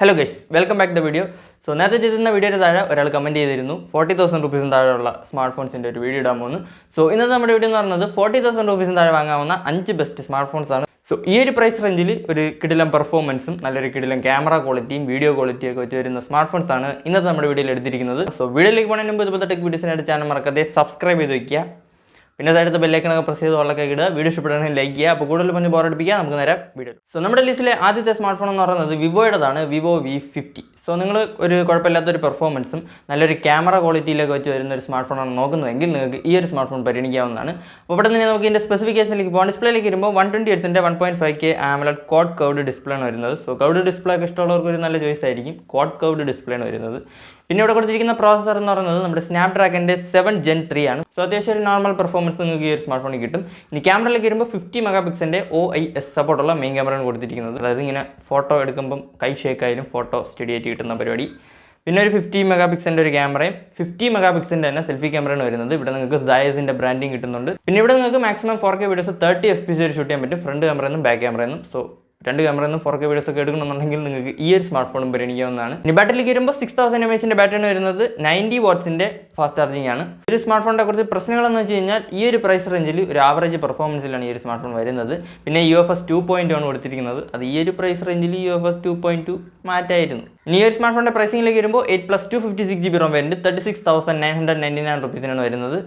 Hello guys, welcome back the video. So നേരത്തെ ചെയ്തിരുന്ന വീഡിയോയുടെ താഴെ ഒരാൾ കമൻറ്റ് ചെയ്തിരുന്നു 40,000 റുപ്പീസിന് താഴെയുള്ള സ്മാർട്ട് ഫോൺസിൻ്റെ ഒരു വീഡിയോ ഇടാൻ പോകുന്നു. സോ ഇന്നത്തെ നമ്മുടെ വീഡിയോ എന്ന് പറയുന്നത് 40,000 റുപ്പീസിന് താഴെ വാങ്ങാവുന്ന 5 ബെസ്റ്റ് സ്മാർട്ട് ഫോൺസ് ആണ്. സോ ഈ ഒരു പ്രൈസ് റേഞ്ചിൽ ഒരു കിടിലം പെർഫോമൻസും നല്ലൊരു കിടിലം ക്യാമറ ക്വാളിറ്റിയും വീഡിയോ ക്വാളിറ്റിയും ഒക്കെ വെച്ച് വരുന്ന സ്മാർട്ട് ഫോൺസ് ആണ് ഇന്നത്തെ നമ്മുടെ വീഡിയോയിൽ എടുത്തിരിക്കുന്നത്. സോ വീഡിയോയിലേക്ക് പോകുന്നതിന് മുമ്പ് ഇതുപോലത്തെ ടെക് വീഡിയോസിനായിട്ട് ചാനൽ മറക്കാതെ സബ്സ്ക്രൈബ് ചെയ്ത് വയ്ക്കുക. പിന്നെ സൈഡത്തെ ബെല്ലൈക്കണൊക്കെ പ്രസ് ചെയ്ത് ഉള്ളൊക്കെ ഇടുക. വീഡിയോ ഇഷ്ടപ്പെടുകയാണെങ്കിൽ ലൈക്ക് ചെയ്യുക. അപ്പോൾ കൂടുതൽ പറഞ്ഞ് ബോറടിപ്പിക്കുക. നമുക്ക് നേരെ വീഡിയോ. സോ നമ്മുടെ ലിസ്റ്റിലെ ആദ്യത്തെ സ്മാർട്ട് ഫോൺ എന്ന് പറയുന്നത് വിവോയുടേതാണ്, വിവോ V50. സോ നിങ്ങൾ ഒരു കുഴപ്പമില്ലാത്തൊരു പെർഫോമൻസും നല്ലൊരു ക്യാമറ ക്വാളിറ്റിയിലൊക്കെ വെച്ച് വരുന്ന ഒരു സ്മാർട്ട് ഫോണാണ് നോക്കുന്നതെങ്കിൽ നിങ്ങൾക്ക് ഈ ഒരു സ്മാർട്ട് ഫോൺ പരിഗണിക്കാവുന്നതാണ്. അപ്പോൾ ഇവിടെ തന്നെ നമുക്ക് ഇതിൻ്റെ സ്പെസിഫിക്കേഷനിലേക്ക് പോകാം. ഡിസ്പ്ലേയിലേക്ക് വരുമ്പോൾ 120Hz 1.5K AMOLED quad curved display ആണ് വരുന്നത്. സോ കർവ്ഡ് ഡിസ്പ്ലേ ഒക്കെ ഇഷ്ടമുള്ളവർക്ക് ഒരു നല്ല ചോയ്സ് ആയിരിക്കും. ക്വാഡ് കർവ്ഡ് ഡിസ്പ്ലേ ആണ് വരുന്നത്. പിന്നെ ഇവിടെ കൊടുത്തിരിക്കുന്ന പ്രോസസ്സർ എന്ന് പറയുന്നത് നമ്മുടെ സ്നാപ്ഡ്രാഗൻ്റെ 7 Gen 3 ആണ്. സോ അത്യാവശ്യം ഒരു നോർമൽ പെർഫോമൻസ് നിങ്ങൾക്ക് ഈ ഒരു സ്മാർട്ട് ഫോണിൽ കിട്ടും. ഇനി ക്യാമറയിലേക്ക് വരുമ്പോൾ 50 മെഗാപിക്സലിൻ്റെ OIS സപ്പോർട്ടുള്ള മെയിൻ ക്യാമറയാണ് കൊടുത്തിരിക്കുന്നത്. അതായത് ഇങ്ങനെ ഫോട്ടോ എടുക്കുമ്പം കൈ ഷേക്ക് ആയാലും ഫോട്ടോ സ്റ്റഡി ആയിട്ട് കിട്ടുന്ന പരിപാടി. പിന്നെ ഒരു 50 മെഗാപിക്സലിൻ്റെ ഒരു ക്യാമറയും 50 മെഗാപിക്സലിൻ്റെ തന്നെ സെൽഫി ക്യാമറയാണ് വരുന്നത്. ഇവിടെ നിങ്ങൾക്ക് സയസിൻ്റെ ബ്രാൻഡിങ് കിട്ടുന്നുണ്ട്. പിന്നെ ഇവിടെ നിങ്ങൾക്ക് മാക്സിമം 4K വീഡിയോസ് 30 FPS വരെ ഷൂട്ട് ചെയ്യാൻ പറ്റും, ഫ്രണ്ട് ക്യാമറയെന്നും ബാക്ക് ക്യാമറയെന്നും. സോ രണ്ട് ക്യാമറയെന്നും 4K വീഡിയോസ് ഒക്കെ എടുക്കണമെന്നുണ്ടെങ്കിൽ നിങ്ങൾക്ക് ഈ ഒരു സ്മാർട്ട് ഫോണും പരിഗണിക്കാവുന്നതാണ്. ഇനി ബാറ്ററിയിലേക്ക് വരുമ്പോൾ 6000 mAh ബാറ്ററിയാണ് വരുന്നത്. 90 വാട്ട്സിൻ്റെ ഫാസ്റ്റ് ചാർജിങ് ആണ്. ഒരു സ്മാർട്ട് ഫോണിൻ്റെ കുറച്ച് പ്രശ്നങ്ങളെന്ന് വെച്ച് കഴിഞ്ഞാൽ ഈ ഒരു പ്രൈസ് റേഞ്ചിൽ ഒരു ആവറേജ് പെർഫോമൻസിലാണ് ഈ ഒരു സ്മാർട്ട് ഫോൺ വരുന്നത്. പിന്നെ UFS 2.0 ആണ് കൊടുത്തിരിക്കുന്നത്. അത് ഈ ഒരു പ്രൈസ് റേഞ്ചിൽ UFS 2.2 മാറ്റായിരുന്നു. ഇനി ഈ ഒരു സ്മാർട്ട് ഫോണിൻ്റെ പ്രൈസിംഗിലേക്ക് വരുമ്പോൾ 8+256GB ROM വേരിയൻറ്റ് 36,999 റുപ്പീസിനാണ് വരുന്നത്.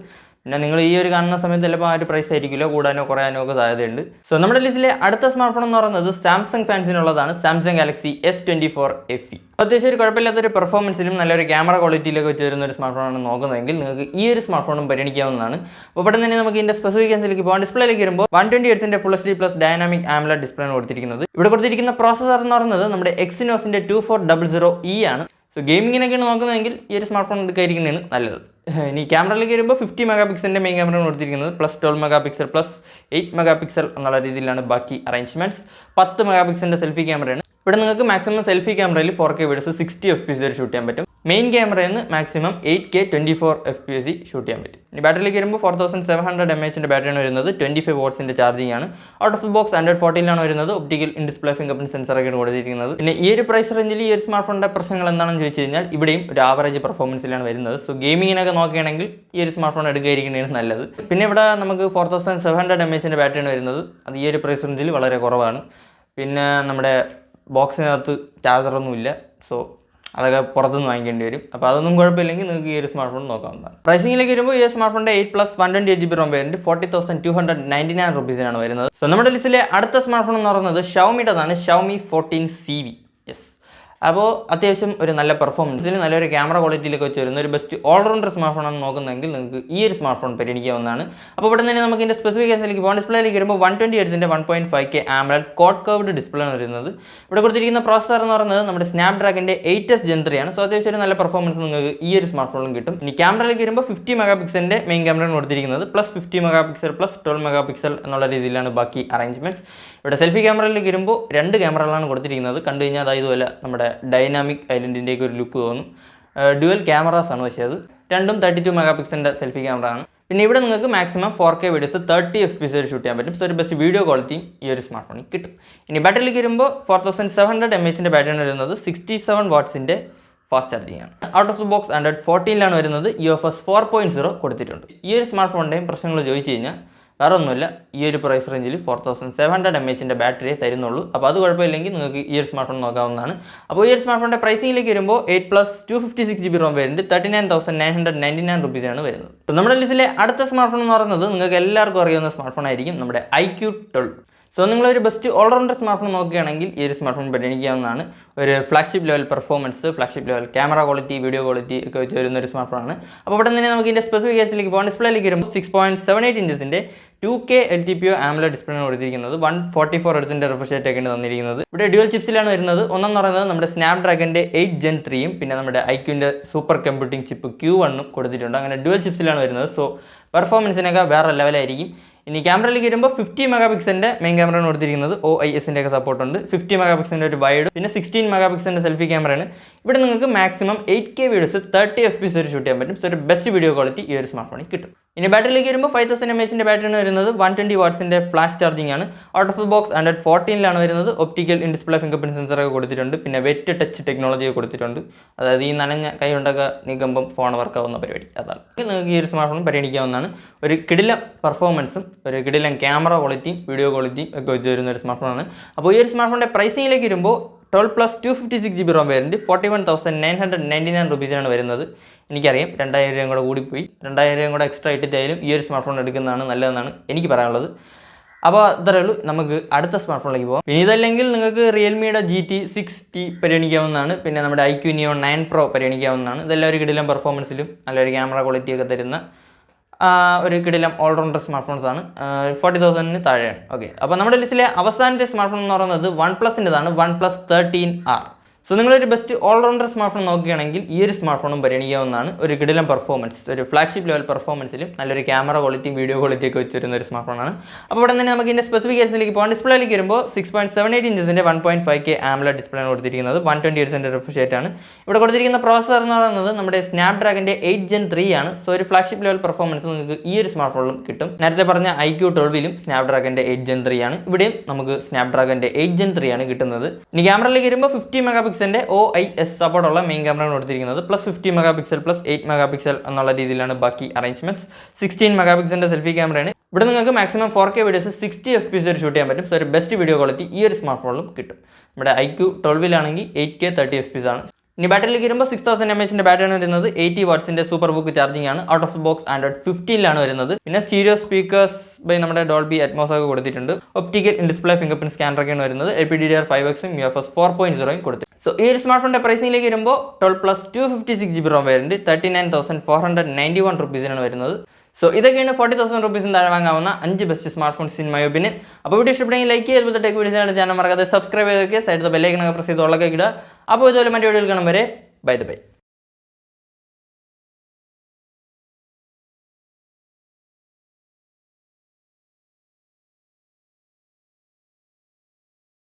പിന്നെ നിങ്ങൾ ഈ ഒരു കാണുന്ന സമയത്ത് ചിലപ്പോൾ ആ ഒരു പ്രൈസ് ആയിരിക്കില്ല, കൂടാനോ കുറയാനോ ഒക്കെ സാധ്യതയുണ്ട്. സോ നമ്മുടെ ലിസ്റ്റിലെ അടുത്ത സ്മാർട്ട് ഫോൺ എന്ന് പറയുന്നത് സാംസങ് ഫാൻസിനുള്ളതാണ്, സാംസങ് ഗാലക്സി S24 FE. അത്യാവശ്യം ഒരു കുഴപ്പമില്ലാത്തൊരു പെർഫോമൻസിലും നല്ലൊരു ക്യാമറ ക്വാളിറ്റിയിലൊക്കെ വെച്ച് വരുന്ന ഒരു സ്മാർട്ട് ഫോണാണ് നോക്കുന്നതെങ്കിൽ നിങ്ങൾക്ക് ഈ ഒരു സ്മാർട്ട് ഫോണും പരിഗണിക്കാവുന്നതാണ്. അപ്പോൾ ഇവിടെ തന്നെ നമുക്ക് ഇതിൻ്റെ സ്പെസിഫിക്കേഷനിലേക്ക് പോകാം. ഡിസ്പ്ലേയിലേക്ക് വരുമ്പോൾ 120Hz Full HD+ dynamic AMOLED display ആണ് കൊടുത്തിരിക്കുന്നത്. ഇവിടെ കൊടുത്തിരിക്കുന്ന പ്രോസസ്സർ എന്ന് പറയുന്നത് നമ്മുടെ Exynosന്റെ 2400E ആണ്. സോ ഗെയിമിങ്ങിനൊക്കെയാണ് നോക്കുന്നതെങ്കിൽ ഈ ഒരു സ്മാർട്ട് ഫോൺ എടുക്കാതിരിക്കുന്നതാണ് നല്ലത്. ഇനി ക്യാമറയിലേക്ക് വരുമ്പോൾ 50 മെഗാപിക്സലിൻ്റെ മെയിൻ ക്യാമറയാണ് കൊടുത്തിരിക്കുന്നത്. +12 മെഗാപിക്സൽ +8 മെഗാപിക്സൽ എന്നുള്ള രീതിയിലാണ് ബാക്കി അറേഞ്ച്മെൻറ്റ്സ്. 10 മെഗാപിക്സലിൻ്റെ സെൽഫി ക്യാമറയാണ്. ഇവിടെ നിങ്ങൾക്ക് മാക്സിമം സെൽഫി ക്യാമറയിൽ 4K വീഡിയോസ് 60 FPS വരെ ഷൂട്ട് ചെയ്യാൻ പറ്റും. മെയിൻ ക്യാമറയിൽ നിന്ന് മാക്സിമം 8K 24 FPS ഷൂട്ട് ചെയ്യാൻ പറ്റും. ഇനി ബാറ്ററിയിലേക്ക് വരുമ്പോൾ 4700 mAh ബാറ്ററിയാണ് വരുന്നത്. 25 വാട്ട്സിൻ്റെ ചാർജിങ് ആണ്. ഔട്ട് ഓഫ് ബോക്സ് Android 14 വരുന്നത്. Optical in display finger print സെൻസറൊക്കെയാണ് കൊടുത്തിരിക്കുന്നത്. പിന്നെ ഈ ഒരു പ്രൈസ് റേഞ്ചിൽ ഈ ഒരു സ്മാർട്ട് ഫോണിൻ്റെ പ്രശ്നങ്ങൾ എന്താണെന്ന് ചോദിച്ചു കഴിഞ്ഞാൽ ഇവിടെയും ഒരു ആവറേജ് പെർഫോമൻസിലാണ് വരുന്നത്. സോ ഗെയിമിങ്ങിനൊക്കെ നോക്കുകയാണെങ്കിൽ ഈ ഒരു സ്മാർട്ട് ഫോൺ എടുക്കാതിരിക്കുന്നതാണ് നല്ലത്. പിന്നെ ഇവിടെ നമുക്ക് 4700 mAh ബാറ്ററിയാണ് വരുന്നത്. അത് ഈ ഒരു പ്രൈസ് റേഞ്ചിൽ വളരെ കുറവാണ്. പിന്നെ നമ്മുടെ ബോക്സിനകത്ത് ചാർജറൊന്നുമില്ല. സോ അതൊക്കെ പുറത്തുനിന്ന് വാങ്ങിക്കേണ്ടി വരും. അപ്പോൾ അതൊന്നും കുഴപ്പമില്ലെങ്കിൽ നിങ്ങൾക്ക് ഈ ഒരു സ്മാർട്ട് ഫോൺ നോക്കാവുന്നതാണ്. പ്രൈസിംഗിലേക്ക് വരുമ്പോൾ ഈ സ്മാർട്ട് ഫോണിൻ്റെ 8+128GB ROM വേരിയൻറ്റ് 40,299 റുപ്പീസിനാണ് വരുന്നത്. സോ നമ്മുടെ ലിസ്റ്റിലെ അടുത്ത സ്മാർട്ട് ഫോൺ എന്ന് പറയുന്നത് ഷവമിയുടേതാണ്, Xiaomi 14CV. അപ്പോൾ അത്യാവശ്യം ഒരു നല്ല പെർഫോമൻസിൽ നല്ലൊരു ക്യാമറ ക്വാളിറ്റിയിലൊക്കെ വെച്ച് വരുന്ന ഒരു ബെസ്റ്റ് ഓൾറൗണ്ടർ സ്മാർട്ട് ഫോൺ ആണ് നോക്കുന്നതെങ്കിൽ നിങ്ങൾക്ക് ഈ ഒരു സ്മാർട്ട് ഫോൺ പരിഗണിക്കാവുന്നതാണ്. അപ്പോൾ ഇവിടെ തന്നെ നമുക്ക് ഇതിൻ്റെ സ്പെസിഫിക്കേഷനിലേക്ക് പോകാം. ഡിസ്പ്ലേയിലേക്ക് വരുമ്പോൾ 120Hz 1.5K AMOLED quad curved display ആണ് വരുന്നത്. ഇവിടെ കൊടുത്തിരിക്കുന്ന പ്രോസസ്സർ എന്ന് പറയുന്നത് നമ്മുടെ സ്നാപ്ഡ്രാഗൻ്റെ 8S Gen 3 ആണ്. സോ അത്യാവശ്യം ഒരു നല്ല പെർഫോമൻസ് നിങ്ങൾക്ക് ഈ ഒരു സ്മാർട്ട് ഫോണിലും കിട്ടും. ഇനി ക്യാമറയിലേക്ക് വരുമ്പോൾ 50 മെഗാപിക്സലിൻ്റെ മെയിൻ ക്യാമറയാണ് കൊടുത്തിരിക്കുന്നത്. +50 മെഗാപിക്സൽ +12 മെഗാപിക്സൽ എന്നുള്ള രീതിയിലാണ് ബാക്കി അറേഞ്ച്മെൻറ്റ്സ്. ഇവിടെ സെൽഫി ക്യാമറയിലേക്ക് വരുമ്പോൾ 2 ക്യാമറകളാണ് കൊടുത്തിരിക്കുന്നത്. കണ്ടു കഴിഞ്ഞാൽ അതായത് ഇതുപോലെ നമ്മുടെ ഡൈനാമിക് ഐലൻഡിൻ്റെയൊക്കെ ഒരു ലുക്ക് തോന്നും. ഡ്യുവൽ ക്യാമറാസ് ആണ്, പക്ഷേ അത് രണ്ടും 32 മെഗാപിക്സലിൻ്റെ സെൽഫി ക്യാമറ ആണ്. പിന്നെ ഇവിടെ നിങ്ങൾക്ക് മാക്സിമം 4K വീഡിയോസ് 30 FPS വരെ ഷൂട്ട് ചെയ്യാൻ പറ്റും. സോ ഒരു ബെസ്റ്റ് വീഡിയോ ക്വാളിറ്റിയും ഈ ഒരു സ്മാർട്ട് ഫോണിൽ കിട്ടും. ഇനി ബാറ്ററിയിലേക്ക് വരുമ്പോൾ 4700 mAh ബാറ്ററിയാണ് വരുന്നത്. 67 വാട്ട്സിൻ്റെ ഫാസ്റ്റ് ചാർജിങ് ആണ്. Out of the box Android 14 വരുന്നത്. UFS 4.0 കൊടുത്തിട്ടുണ്ട്. ഈ ഒരു സ്മാർട്ട് ഫോണിൻ്റെയും പ്രശ്നങ്ങൾ ചോദിച്ചു കഴിഞ്ഞാൽ വേറെ ഒന്നുമില്ല, ഈ ഒരു പ്രൈസ് റേഞ്ചിൽ 4700 mAh ബാറ്ററിയെ തരുന്നുള്ളൂ. അപ്പോൾ അത് കുഴപ്പമില്ലെങ്കിൽ നിങ്ങൾക്ക് ഈ ഒരു സ്മാർട്ട് ഫോൺ നോക്കാവുന്നതാണ്. അപ്പോൾ ഈ ഒരു സ്മാർട്ട് ഫോണിൻ്റെ പ്രൈസിംഗിലേക്ക് വരുമ്പോൾ 8+256GB ROM വേരിയൻറ്റ് 39,999 റുപ്പീസാണ് വരുന്നത്. അപ്പോൾ നമ്മുടെ ലിസ്റ്റിലെ അടുത്ത സ്മാർട്ട് ഫോൺ എന്ന് പറയുന്നത് നിങ്ങൾക്ക് എല്ലാവർക്കും അറിയാവുന്ന സ്മാർട്ട് ഫോൺ ആയിരിക്കും, നമ്മുടെ iQOO 12. സോ നിങ്ങളൊരു ബെസ്റ്റ് ഓൾറൗണ്ടർ സ്മാർട്ട് ഫോൺ നോക്കുകയാണെങ്കിൽ ഈ ഒരു സ്മാർട്ട് ഫോൺ പരിഗണിക്കാവുന്നതാണ്. ഒരു flagship level performance, flagship level camera quality, video quality ഒക്കെ വെച്ച് വരുന്ന ഒരു സ്മാർട്ട് ഫോണാണ്. അപ്പോൾ ഇവിടെ തന്നെ നമുക്ക് ഇതിൻ്റെ സ്പെസിഫിക്കേഷനിലേക്ക് പോകാം. ഡിസ്പ്ലേയിലേക്ക് വരുമ്പോൾ 6.78 ഇഞ്ചസിൻ്റെ 2K LTPO AMOLED ഡിസ്പ്ലേ ആണ് കൊടുത്തിരിക്കുന്നത്. 144Hz റിഫ്രഷ് റേറ്റ് ഒക്കെയാണ് തന്നിരിക്കുന്നത്. ഇവിടെ ഡ്യുവൽ ചിപ്സിലാണ് വരുന്നത്. ഒന്നെന്ന് പറയുന്നത് നമ്മുടെ സ്നാപ്ഡ്രാഗൻ്റെ 8 Gen 3 പിന്നെ നമ്മുടെ iQOOൻ്റെ സൂപ്പർ കമ്പ്യൂട്ടിംഗ് ചിപ്പ് Q1 കൊടുത്തിട്ടുണ്ട്. അങ്ങനെ ഡ്യുവൽ ചിപ്സിലാണ് വരുന്നത്. സോ പെർഫോമൻസിനൊക്കെ വേറെ ലെവലായിരിക്കും. ഇനി ക്യാമറയിലേക്ക് വരുമ്പോൾ 50 മെഗാ പിക്സലിൻ്റെ മെയിൻ ക്യാമറയാണ് കൊടുത്തിരിക്കുന്നത്. OIS-ൻ്റെ ഒക്കെ സപ്പോർട്ട് ഉണ്ട്. 50 മെഗാ പിക്സലിൻ്റെ ഒരു വൈഡ്, പിന്നെ 16 മെഗാ പിക്സലിൻ്റെ സെൽഫി ക്യാമറയാണ്. ഇവിടെ നിങ്ങൾക്ക് മാക്സിമം 8K വീഡിയോസ് 30 FPS വരെ ഷൂട്ട് ചെയ്യാൻ പറ്റും. സോ ഒരു ബെസ്റ്റ് വീഡിയോ ക്വാളിറ്റി ഈ ഒരു സ്മാർട്ട് ഫോണിൽ കിട്ടും. ഇനി ബാറ്ററിയിലേക്ക് വരുമ്പോൾ 5000 mAh ബാറ്ററിയാണ് വരുന്നത്. 120 വാട്ട്സിൻ്റെ ഫ്ലാഷ് ചാർജിങ് ആണ്. Out of the box Android 14 വരുന്നത്. Optical in display finger print സെൻസറൊക്കെ കൊടുത്തിട്ടുണ്ട്. പിന്നെ വെറ്റ് ടച്ച് ടെക്നോളജി കൊടുത്തിട്ടുണ്ട്. അതായത് ഈ നനഞ്ഞ കൈ കൊണ്ടൊക്കെ നീക്കുമ്പം ഫോൺ വർക്കാവുന്ന പരിപാടി. അതാണ് നിങ്ങൾക്ക് ഈ ഒരു സ്മാർട്ട് ഫോൺ പരിഗണിക്കാവുന്നതാണ്. ഒരു കിടിലം പെർഫോമൻസും ഒരു കിടിലം ക്യാമറ ക്വാളിറ്റിയും വീഡിയോ ക്വാളിറ്റിയും ഒക്കെ വെച്ച് വരുന്ന ഒരു സ്മാർട്ട് ഫോണാണ്. അപ്പോൾ ഈ ഒരു സ്മാർട്ട് ഫോണിൻ്റെ പ്രൈസിങ്ങിലേക്ക് വരുമ്പോൾ 12+ 256GB ROM വേരിയൻറ്റ് 41,999 രൂപീസാണ് വരുന്നത്. എനിക്കറിയാം 2000 രൂപയും കൂടെ കൂടിപ്പോയി. 2000 രൂപയും കൂടെ എക്സ്ട്രാ ഇട്ടിട്ടായാലും ഈ ഒരു സ്മാർട്ട് ഫോൺ എടുക്കുന്നതാണ് നല്ലതെന്നാണ് എനിക്ക് പറയാനുള്ളത്. അപ്പോൾ അത്രയേ ഉള്ളൂ. നമുക്ക് അടുത്ത സ്മാർട്ട് ഫോണിലേക്ക് പോകാം. പിന്നെ ഇതല്ലെങ്കിൽ നിങ്ങൾക്ക് റിയൽമിയുടെ GT60 പരിഗണിക്കാവുന്നതാണ്. പിന്നെ നമ്മുടെ IQ Neo 9 Pro പരിഗണിക്കാവുന്നതാണ്. ഇതെല്ലാം ഒരു കിടിലം പെർഫോമൻസിലും നല്ലൊരു ക്യാമറ ക്വാളിറ്റിയൊക്കെ തരുന്ന ഒരു കിടിലം ഓൾറൗണ്ടർ സ്മാർട്ട് ഫോൺസ് ആണ്. 40,000 താഴെയാണ്. ഓക്കെ, അപ്പോൾ നമ്മുടെ ലിസ്റ്റിലെ അവസാനത്തെ സ്മാർട്ട് ഫോൺ എന്ന് പറയുന്നത് OnePlus-ൻ്റെതാണ്. OnePlus 13R. സോ നിങ്ങളൊരു ബെസ്റ്റ് ഓൾറൗണ്ടർ സ്മാർട്ട് ഫോൺ നോക്കുകയാണെങ്കിൽ ഈ ഒരു സ്മാർട്ട് ഫോണും പരിഗണിക്കാവുന്നതാണ്. ഒരു കിടിലം പെർഫോമൻസ്, ഒരു ഫ്ലാഗ്ഷിപ്പ് ലെവൽ പെർഫോമൻസിലും നല്ലൊരു ക്യാമറ ക്വാളിറ്റിയും വീഡിയോ ക്വാളിറ്റിയൊക്കെ വെച്ച് വരുന്ന ഒരു സ്മാർട്ട് ഫോണാണ്. അപ്പോൾ ഇവിടെ തന്നെ നമുക്ക് ഇതിൻ്റെ സ്പെസിഫിക്കേഷനിലേക്ക് പോകാം. ഡിസ്പ്ലേയിലേക്ക് വരുമ്പോൾ 6.78 ഇഞ്ചസിൻ്റെ 1.5K AMOLED ഡിസ്പ്ലേയാണ് കൊടുത്തിരിക്കുന്നത്. 120Hz റിഫ്രഷ് റേറ്റ് ആണ്. ഇവിടെ കൊടുത്തിരിക്കുന്ന പ്രോസസർ എന്ന് പറയുന്നത് നമ്മുടെ സ്നാപ്ഡ്രാഗൻ്റെ 8 Gen 3 ആണ്. സോ ഒരു ഫ്ലാഗ്ഷിപ്പ് ലെവൽ പെർഫോമൻസ് നിങ്ങൾക്ക് ഈ ഒരു സ്മാർട്ട് ഫോണിലും കിട്ടും. നേരത്തെ പറഞ്ഞ IQ 12-ലും സ്നാപ്ഡ്രാഗൻ്റെ 8 Gen 3 ആണ്. ഇവിടെയും നമുക്ക് സ്നാപ്ഡ്രാഗൻ്റെ 8 Gen 3 ആണ് കിട്ടുന്നത്. ഇനി ക്യാമറയിലേക്ക് വരുമ്പോൾ 50 മെഗാ പിക്സലിൻ്റെ OIS സപ്പോർട്ടുള്ള മെയിൻ ക്യാമറയാണ് കൊടുത്തിരിക്കുന്നത്. Plus 50 mega pixel plus 8 mega pixel എന്നുള്ള രീതിയിലാണ് ബാക്കി അറേഞ്ച്മെന്റ്സ്. 16 മെഗാ പിക്സലിൻ്റെ സെൽഫി ക്യാമറയാണ്. ഇവിടെ നിങ്ങൾക്ക് മാക്സിമം 4K വീഡിയോസ് 60 FPS വരെ ഷൂട്ട് ചെയ്യാൻ പറ്റും. സോ ഒരു ബെസ്റ്റ് വീഡിയോ ക്വാളിറ്റി ഈ ഒരു സ്മാർട്ട് ഫോണിലും കിട്ടും. നമ്മുടെ IQ 12-ലാണെങ്കിൽ 8K 30 FPS ആണ്. ഇനി ബാറ്ററിയിലേക്ക് വരുമ്പോൾ 6000 mAh ബാറ്ററിയാണ് വരുന്നത്. 80 വാട്ട്സിൻ്റെ സൂപ്പർ ബുക്ക് ചാർജിങ് ആണ്. ഔട്ട് ഓഫ് ബോക്സ് Android 15 വരുന്നത്. പിന്നെ സ്റ്റീരിയോ സ്പീക്കേഴ്സ് ബൈ നമ്മുടെ ഡോൾബി അറ്റ്മോസ് ഒക്കെ കൊടുത്തിട്ടുണ്ട്. Optical in display finger print സ്കാനറൊക്കെയാണ് വരുന്നത്. LPDDR5X UFS 4.0 കൊടുത്തു. സോ ഈ ഒരു സ്മാർട്ട് ഫോണിൻ്റെ പ്രൈസിങ്ങിലേക്ക് വരുമ്പോൾ 12+ 256GB ROM വേരിയൻറ്റ് 39,491 രൂപീസിനാണ് വരുന്നത്. സോ ഇതൊക്കെയാണ് 40,000 രൂപീസിന് താഴെ വാങ്ങാവുന്ന 5 best smart phones in my opinion. അപ്പോൾ വീഡിയോ ഇഷ്ടപ്പെടുമെങ്കിൽ ലൈക്ക് ചെയ്യുക. അതുപോലെ ടെക് വീഡിയോസിനായിട്ട് ചാനൽ മറക്കാതെ സബ്സ്ക്രൈബ് ചെയ്തൊക്കെ സൈഡിൽ ബെല്ലൈക്കണൊക്കെ പ്രസ് ചെയ്ത് ഉള്ളൊക്കെ ഇടുക. അപ്പോൾ ഇതുപോലെ മറ്റു വീഡിയോയിൽ കാണും വരെ ബൈ.